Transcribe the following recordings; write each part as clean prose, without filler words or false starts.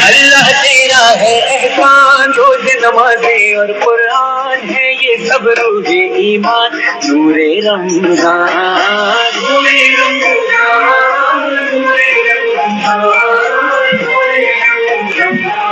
अल्लाह तेरा है एहसान, रोज़ नमाज़े और कुरान है ये सब रोज़े ईमान, नूरे रमज़ान, नूरे रमज़ान, नूरे रमज़ान, नूरे रमज़ान।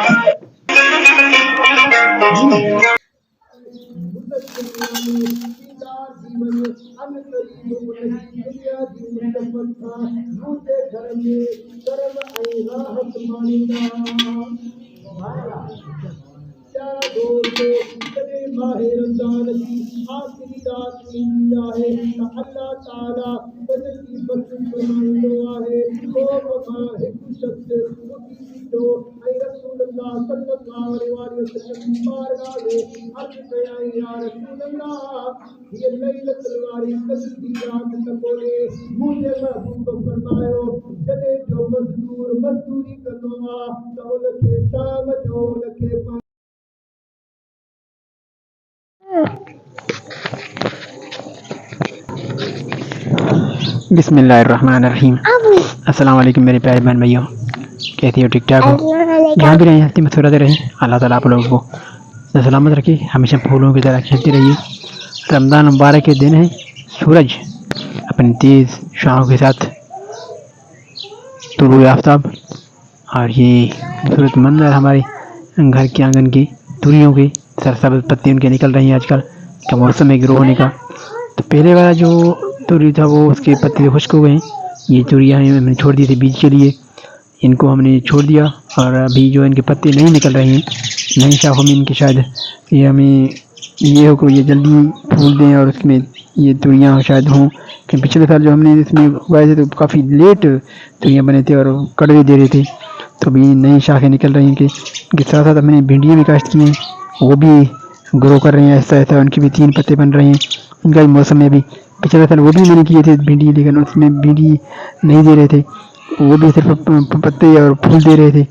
बिस्मिल्लाहिर्रहमानिर्रहीम। अस्सलाम वालेकुम मेरे प्यारे बहन भाइयों, कैसे हो? ठीक ठाक हो? जहाँ भी रहें हंसते मसरूरत रहें। अल्लाह ताला आप लोगों को सलामत रखे, हमेशा फूलों की तरह खिलती रहिए। रमज़ान मुबारक के दिन है, सूरज अपनी तेज़ शाहों के साथ तुलूए आफ्ताब, और ये खूबसूरत मंजर हमारे घर के आंगन की तुरियों की सरसब्ज़ पत्ती उनके निकल रही हैं। आजकल का मौसम है ग्रो होने का, तो पहले वाला जो तुरी था वो उसके पत्ते खुश्क हो गए। ये तुरियाँ हमने छोड़ दी थी बीज के लिए, इनको हमने छोड़ दिया, और अभी जो इनके पत्ते नहीं निकल रहे हैं नई शाखों में इनके, शायद ये हमें ये हो कि ये जल्दी फूल दें और उसमें ये तुरियाँ शायद हों। कि पिछले साल जो हमने इसमें उगाए थे तो काफ़ी लेट तुरियाँ बने थे और कड़वे दे रहे थे, तो अभी नई शाखें निकल रही हैं। इनके साथ साथ हमने भिंडियाँ भी काश्त की हैं, वो भी ग्रो कर रही हैं ऐसा ऐसा, उनके भी 3 पत्ते बन रहे हैं। उनका भी मौसम में भी पिछले साल वो भी मैंने किए थे भिंडी, लेकिन उसमें भिंडी नहीं दे रहे थे, वो भी सिर्फ पत्ते और फूल दे रहे थे।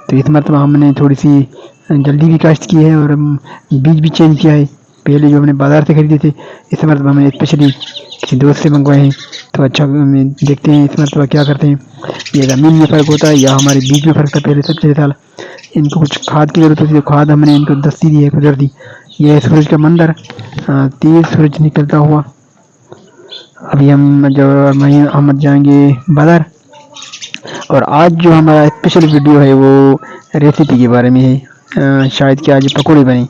तो इस मरतबा हमने थोड़ी सी जल्दी भी काश्त की है और बीज भी चेंज किया है। पहले जो हमने बाज़ार से खरीदे थे, इस मरतबा हमने स्पेशली किसी दोस्त से मंगवाए हैं। तो अच्छा देखते हैं इस मरतबा क्या करते हैं। ये ज़मीन में फ़र्क होता है या हमारे बीज में फ़र्क था। पहले पिछले साल इनको कुछ खाद की ज़रूरत होती है, खाद हमने इनको दस्ती दी है, कुदरती। ये है सूरज का मंदिर, तेज़ सूरज निकलता हुआ। अभी हम जो हम जाएंगे बाज़ार, और आज जो हमारा स्पेशल वीडियो है वो रेसिपी के बारे में है। शायद कि आज पकौड़े बने,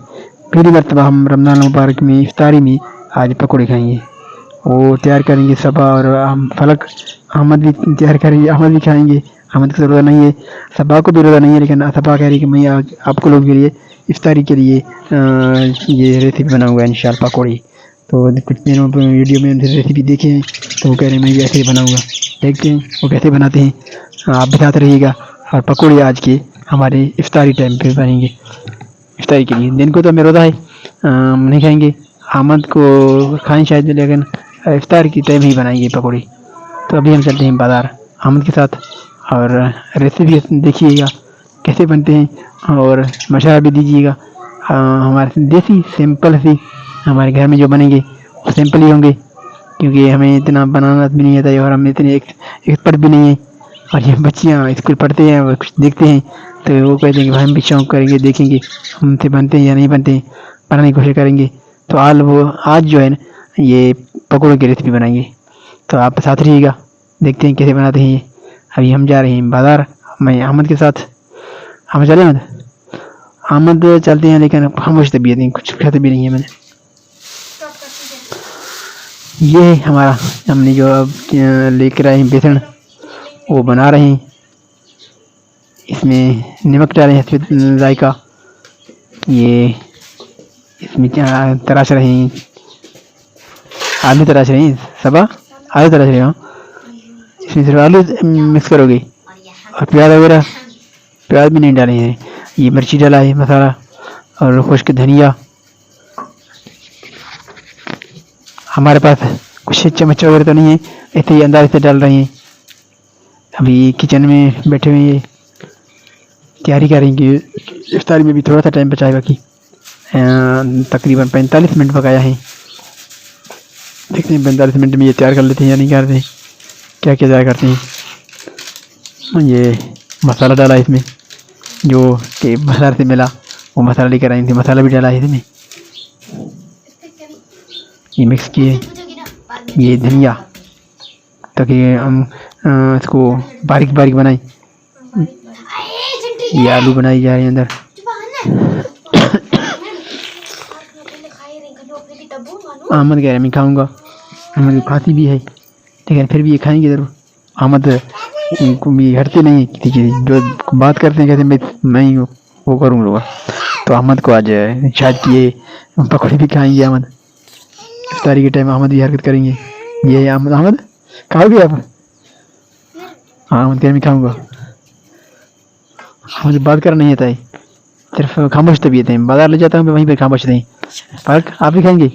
पहली मरतबा हम रमज़ान मुबारक में इफ्तारी में आज पकौड़े खाएंगे। वो तैयार करेंगे सबा और हम फलक अहमद भी तैयार करेंगे, अहमद भी खाएंगे। अहमद को ज़रूरत नहीं है, सबा को भी ज़रूरत नहीं है, लेकिन सबा कह रही कि मैं आज आपको लोगों के लिए इफ्तारी के लिए ये रेसिपी बनाऊँगा इंशाअल्लाह पकौड़ी। तो कुछ दिनों पर वीडियो में उनसे रेसिपी देखे हैं, तो वो कह रहे हैं मैं भी ऐसे ही बनाऊँगा। देखते हैं वो कैसे बनाते हैं, आप भी साथ रहिएगा। और पकौड़े आज के हमारे इफ्तारी टाइम पे बनेंगे, इफ्तारी के लिए। दिन को तो हमें रोज़ा है, नहीं खाएंगे। अहमद को खाएं शायद, लेकिन इफ्तार की टाइम ही बनाएंगे पकौड़ी। तो अभी हम चलते हैं बाज़ार अहमद के साथ, और रेसिपी देखिएगा कैसे बनते हैं और मशवरा भी दीजिएगा। हमारे देसी सिंपल सी हमारे घर में जो बनेंगे वो सिंपल ही होंगे, क्योंकि हमें इतना बनाना भी नहीं आता है और हम इतने एक्सपर्ट भी नहीं हैं। और ये बच्चियाँ स्कूल पढ़ते हैं और कुछ देखते हैं तो वो कहते हैं कि हम भी शौक करेंगे, देखेंगे हमसे बनते हैं या नहीं बनते हैं, बनाने की कोशिश करेंगे। तो आज जो है ना ये पकौड़े की रेसिपी बनाएंगे, तो आप साथ रहिएगा, देखते हैं कैसे बनाते हैं ये। अभी हम जा रहे हैं बाज़ार, मैं अहमद के साथ। हम चले अहमद चलते हैं, लेकिन खामोश तबीयत नहीं, कुछ कहते भी नहीं है। मैंने ये है हमारा, हमने जो अब लेकर आए हैं बेसन, वो बना रहे हैं। इसमें नमक डाले हैं, जायका। ये इसमें क्या तराश रहे हैं, आलू तराश रहे हैं, सबा आलू तराश रहे हो। इसमें सिर्फ आलू मिक्स करोगे, और प्याज वगैरह, प्याज भी नहीं डाले हैं। ये मिर्ची डाला है, मसाला और खुश्क धनिया। हमारे पास कुछ चम्मच वगैरह तो नहीं है, ऐसे ही अंदाज से डाल रहे हैं। अभी किचन में बैठे हुए तैयारी करेंगे। इफ्तारी में भी थोड़ा सा टाइम बचा है, बाकी तकरीबन 45 मिनट पकाया है। देखते हैं 45 मिनट में ये तैयार कर लेते हैं या नहीं करते। क्या क्या तैयार करते हैं। ये मसाला डाला इसमें, जो कि बाजार से मिला वो मसाला लेकर आई थी, मसाला भी डाला है इसमें। ये मिक्स किए, ये धनिया, ताकि हम इसको बारीक बारीक बनाए। ये आलू बनाई जा रहे हैं अंदर। अहमद कह रहे मैं खाऊंगा, अहमद खाती भी है लेकिन फिर भी ये खाएंगे ज़रूर। अहमद को भी हटते नहीं है किसी की, जो बात करते हैं कहते मैं ही वो करूँगा। तो अहमद को आज शायद कि ये पकौड़े भी खाएंगे अहमद। इफ्तारी के टाइम अहमद भी हरकत करेंगे। ये अहमद, अहमद खाओगे आप? हाँ अहमद कह रहे मैं खाऊँगा। मुझे बात करना नहीं आता है, सिर्फ खामोश तबीयत है। बाजार ले जाता हूँ वहीं पर खामोश नहीं। फलक आप भी खाएंगे?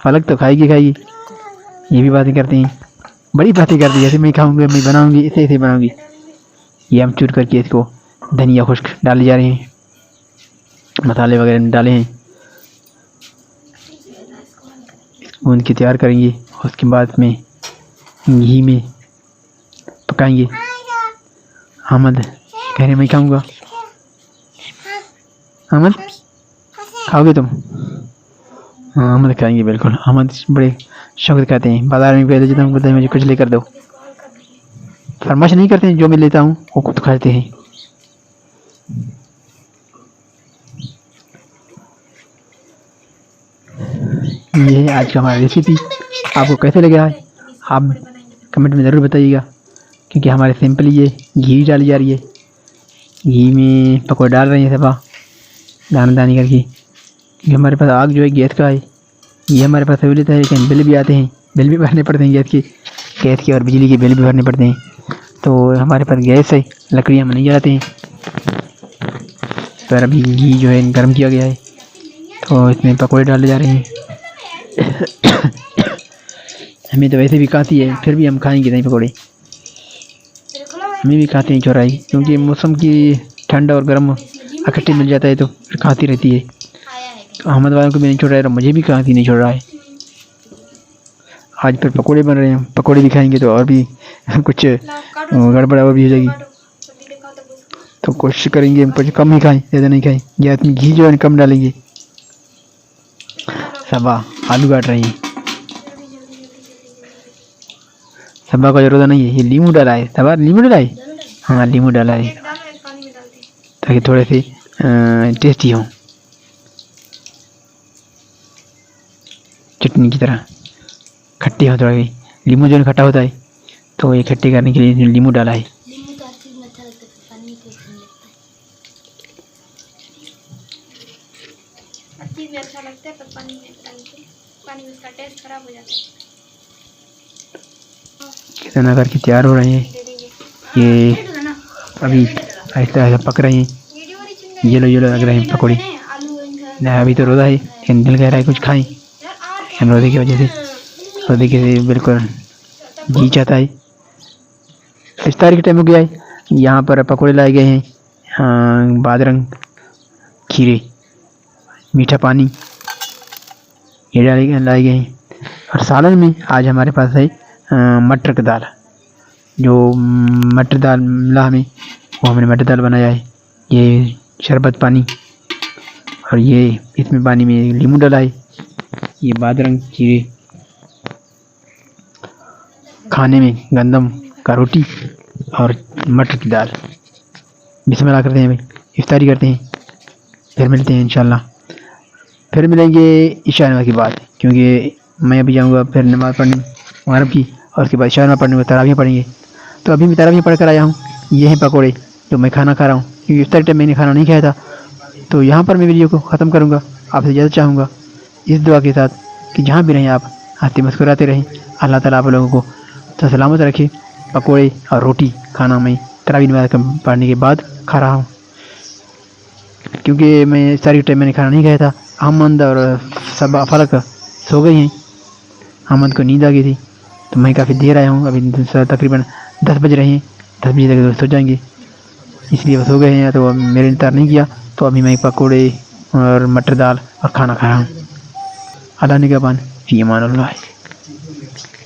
फलक तो खाएगी। ये भी बातें करती हैं, बड़ी बातें करती है, जैसे मैं खाऊंगी, मैं बनाऊंगी, ऐसे बनाऊंगी। ये हम चूर करके इसको धनिया खुश्क डाले जा रहे हैं, मसाले वगैरह डाले हैं, इसको उनकी तैयार करेंगे। उसके बाद में घी में पकाएंगे। अहमद कह रहे मैं खाऊंगा। अहमद खाओगे तुम? हाँ अहमद खाएंगे बिल्कुल। अहमद बड़े शौक से खाते हैं। बाजार में पहले जाता हूँ, बताए मुझे कुछ लेकर दो, फरमाइश नहीं करते हैं, जो मैं लेता हूँ वो खुद खाते हैं। ये है आज का हमारा रेसिपी। आपको कैसे लग रहा है आप कमेंट में ज़रूर बताइएगा, क्योंकि हमारे सिंपल ये घी डाली जा रही है। घी में पकौड़े डाल रहे हैं सबा दाना दानी करके, क्योंकि हमारे पास आग जो है गैस का है। ये हमारे पास सहूलियत है, लेकिन बिल भी आते हैं, बिल भी भरने पड़ते हैं गैस के और बिजली के बिल भी भरने पड़ते हैं। तो हमारे पास गैस है, लकड़ियाँ हम नहीं जलाते हैं। पर अभी घी जो है गर्म किया गया है, तो इसमें पकौड़े डाले जा रहे हैं। हमें तो वैसे भी खाती है, फिर भी हम खाएंगे नहीं पकौड़े। हमें भी खाते हैं चौराई, क्योंकि मौसम की ठंड और गर्म इकट्ठे मिल जाता है तो फिर खाती रहती है। तो अहमद वालों को भी नहीं छोड़ रहा है, मुझे भी खाती नहीं छोड़ रहा है। आज फिर पकोड़े बन रहे हैं, पकोड़े भी खाएंगे तो और भी कुछ गड़बड़ और भी हो जाएगी। तो कोशिश करेंगे कुछ कम ही खाएं, ज़्यादा नहीं खाएं। या इसमें घी जो है कम डालेंगे। सबा आलू काट रही है, सबा को जरूरत नहीं है। ये नींबू डाला है, सबा नींबू डाला है। हाँ नींबू डाला है, ताकि थोड़े से टेस्टी हो, चटनी की तरह खट्टी हो। थोड़ा नींबू जो खट्टा होता है, तो ये खट्टी करने के लिए नींबू डाला है। अच्छा लगता है, पर पानी में इसका टेस्ट खराब हो जाता है। कितना करके तैयार हो रहे हैं। ये अभी ऐसा ऐसा पक रहे हैं, येलो येलो लग रहे हैं पकौड़े। अभी तो रोज़ा है, लेकिन दिल कह रहा है कुछ खाएं। रोज़े की वजह से, रोज़े के बिल्कुल जी चाहता है। इफ्तारी के टाइम हो गया है। यहाँ पर पकौड़े लाए गए हैं, हाँ बादरंग, खीरे, मीठा पानी ये लाए गए हैं। और सालन में आज हमारे पास है मटर की दाल, जो मटर दाल मिला हमें, वो हमने मटर दाल बनाया है। ये शरबत पानी, और ये इसमें पानी में नींबू डाला है। ये बादरंग खीरे, खाने में गंदम का रोटी और मटर की दाल। बिस्मिल्लाह करते हैं भाई, इफ्तारी करते हैं, फिर मिलते हैं इंशाल्लाह। फिर मिलेंगे इशा नमाज़ के बाद, क्योंकि मैं अभी जाऊंगा फिर नमाज़ पढ़ने मगरिब की, और उसके बाद इशा नमाज़ पढ़ने तरावियाँ पढ़ेंगे। तो अभी मैं तरावियाँ पढ़ कर आया हूँ। ये हैं पकौड़े जो मैं खाना खा रहा हूँ, क्योंकि इफ्तारी टाइम मैंने खाना नहीं खाया था। तो यहाँ पर मैं वीडियो को ख़त्म करूँगा। आपसे इजाज़त चाहूँगा इस दुआ के साथ कि जहाँ भी रहें आप हंसते मुस्कुराते रहें। अल्लाह ताला आप लोगों को तो सलामत रखे। पकौड़े और रोटी खाना मैं तरावी नमाज़ पढ़ने के बाद खा रहा हूँ, क्योंकि मैं सारी टाइम मैंने खाना नहीं खाया था। अहमद और सब फलक सो गई हैं। अहमद को नींद आ गई थी, तो मैं काफ़ी देर आया हूँ। अभी तकरीबन 10 बज रहे हैं, 10 बजे तक सो जाएंगे, इसलिए वो सो गए हैं। तो मेरे इंतज़ार नहीं किया, तो अभी मैं पकौड़े और मटर दाल और खाना खा रहा हूँ। अल्लाह निगहबान, फी अमान अल्लाह। सकती।